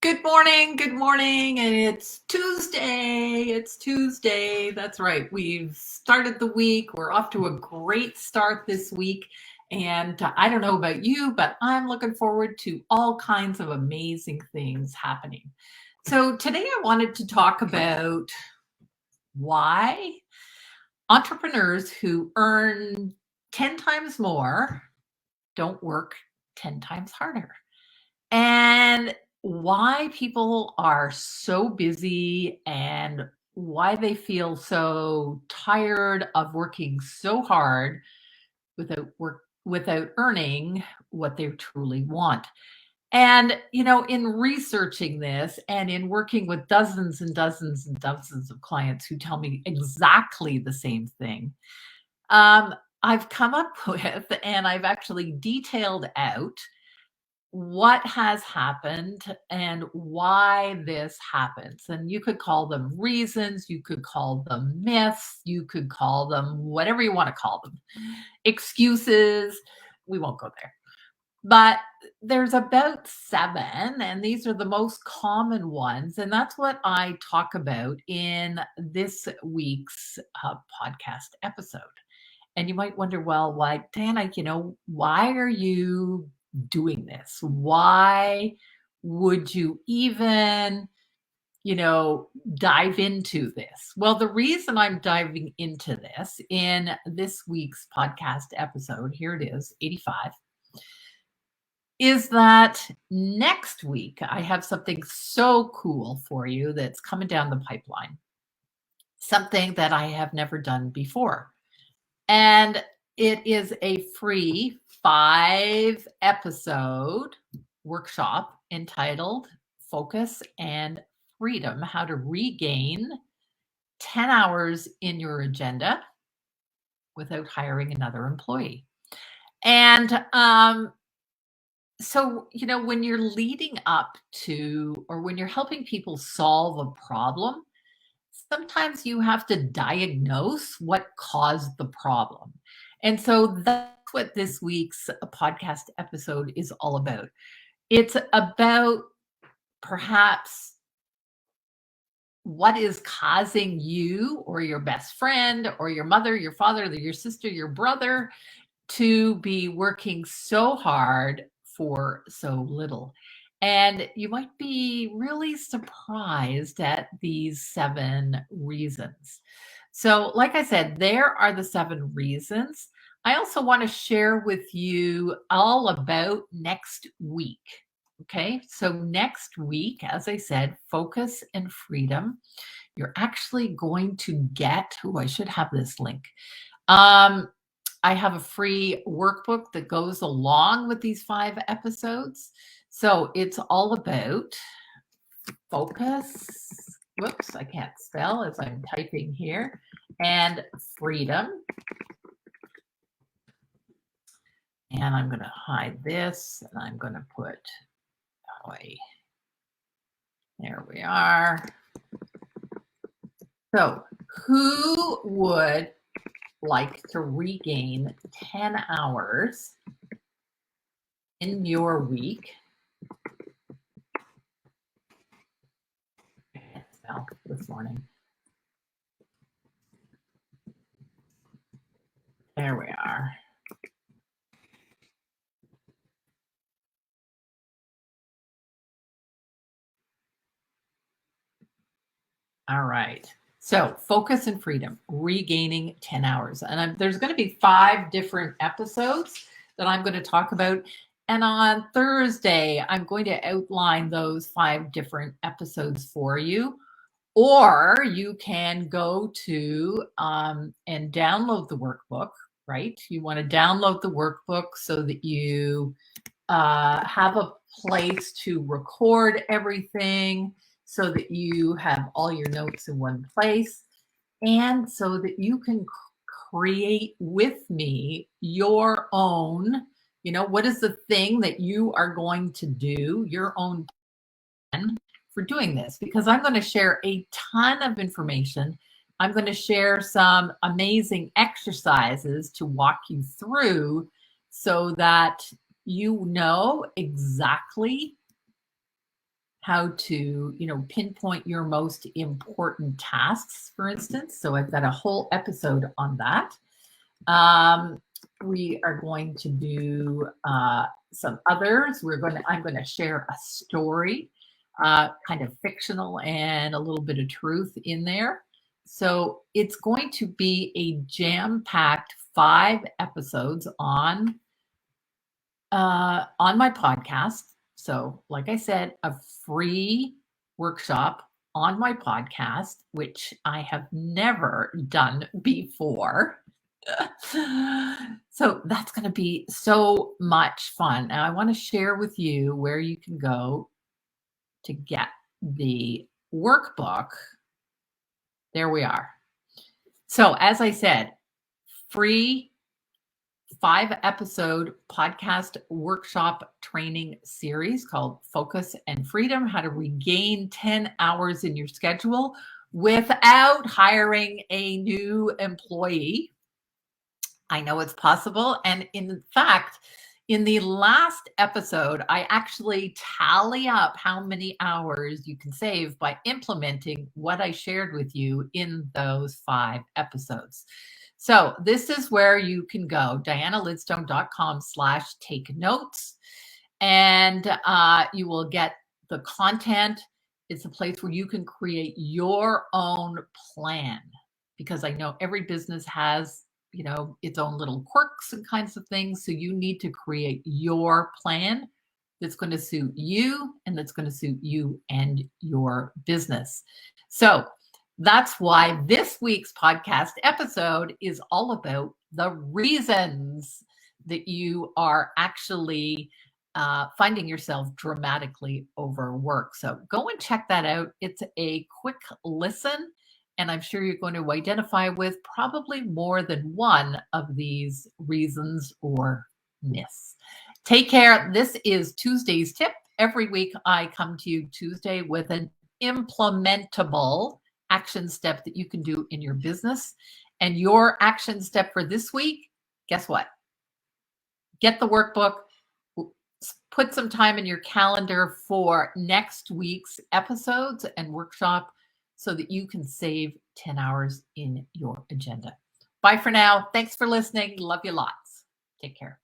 Good morning. Good morning. And it's Tuesday. It's Tuesday. That's right. We've started the week. We're off to a great start this week. And I don't know about you, but I'm looking forward to all kinds of amazing things happening. So today I wanted to talk about why entrepreneurs who earn 10 times more don't work 10 times harder. And why people are so busy and why they feel so tired of working so hard without earning what they truly want. And in researching this and in working with dozens and dozens and dozens of clients who tell me exactly the same thing, um, I've come up with and I've actually detailed out what has happened and why this happens. And you could call them reasons, you could call them myths, you could call them whatever you want to call them, excuses. We won't go there. But there's about 7, and these are the most common ones. And that's what I talk about in this week's podcast episode. And you might wonder, well, why, Dana, why are you doing this? Why would you even, dive into this? Well, the reason I'm diving into this in this week's podcast episode, here it is, 85, is that next week I have something so cool for you that's coming down the pipeline, something that I have never done before. And it is a free 5-episode workshop entitled Focus and Freedom: How to Regain 10 Hours in Your Agenda Without Hiring Another Employee. And so, when you're leading up to, or when you're helping people solve a problem, sometimes you have to diagnose what caused the problem. And so that's what this week's podcast episode is all about. It's about perhaps what is causing you or your best friend or your mother, your father, your sister, your brother to be working so hard for so little. And you might be really surprised at these 7 reasons. So, like I said, there are the 7 reasons. I also want to share with you all about next week. Okay, so next week, as I said, focus and freedom. You're actually going to get, I should have this link. I have a free workbook that goes along with these 5 episodes. So it's all about focus. Whoops, I can't spell as I'm typing here. And freedom. And I'm going to hide this and I'm going to put away. There we are. So who would like to regain 10 hours in your week? I can't spell this morning. There we are. All right. So focus and freedom, regaining 10 hours. And there's going to be 5 different episodes that I'm going to talk about. And on Thursday, I'm going to outline those 5 different episodes for you. Or you can go to and download the workbook, right? You want to download the workbook so that you have a place to record everything, so that you have all your notes in one place, and so that you can create with me your own, what is the thing that you are going to do, your own plan for doing this, because I'm going to share a ton of information. I'm going to share some amazing exercises to walk you through so that you know exactly how to, pinpoint your most important tasks, for instance. So I've got a whole episode on that. We are going to do some others. I'm going to share a story, kind of fictional and a little bit of truth in there. So it's going to be a jam-packed 5 episodes on my podcast. So, like I said, a free workshop on my podcast, which I have never done before. So that's going to be so much fun. And I want to share with you where you can go to get the workbook. There we are. So, as I said, free 5-episode podcast workshop training series called Focus and Freedom: How to Regain 10 Hours in Your Schedule Without Hiring a New Employee. I know it's possible. And in fact, in the last episode, I actually tally up how many hours you can save by implementing what I shared with you in those 5 episodes. So this is where you can go, dianalidstone.com/take notes, and you will get the content. It's a place where you can create your own plan, because I know every business has, its own little quirks and kinds of things. So you need to create your plan that's going to suit you and that's going to suit you and your business. So that's why this week's podcast episode is all about the reasons that you are actually finding yourself dramatically overworked. So go and check that out. It's a quick listen, and I'm sure you're going to identify with probably more than one of these reasons or myths. Take care. This is Tuesday's tip. Every week I come to you Tuesday with an implementable action step that you can do in your business. And your action step for this week, guess what? Get the workbook, put some time in your calendar for next week's episodes and workshop so that you can save 10 hours in your agenda. Bye for now. Thanks for listening. Love you lots. Take care.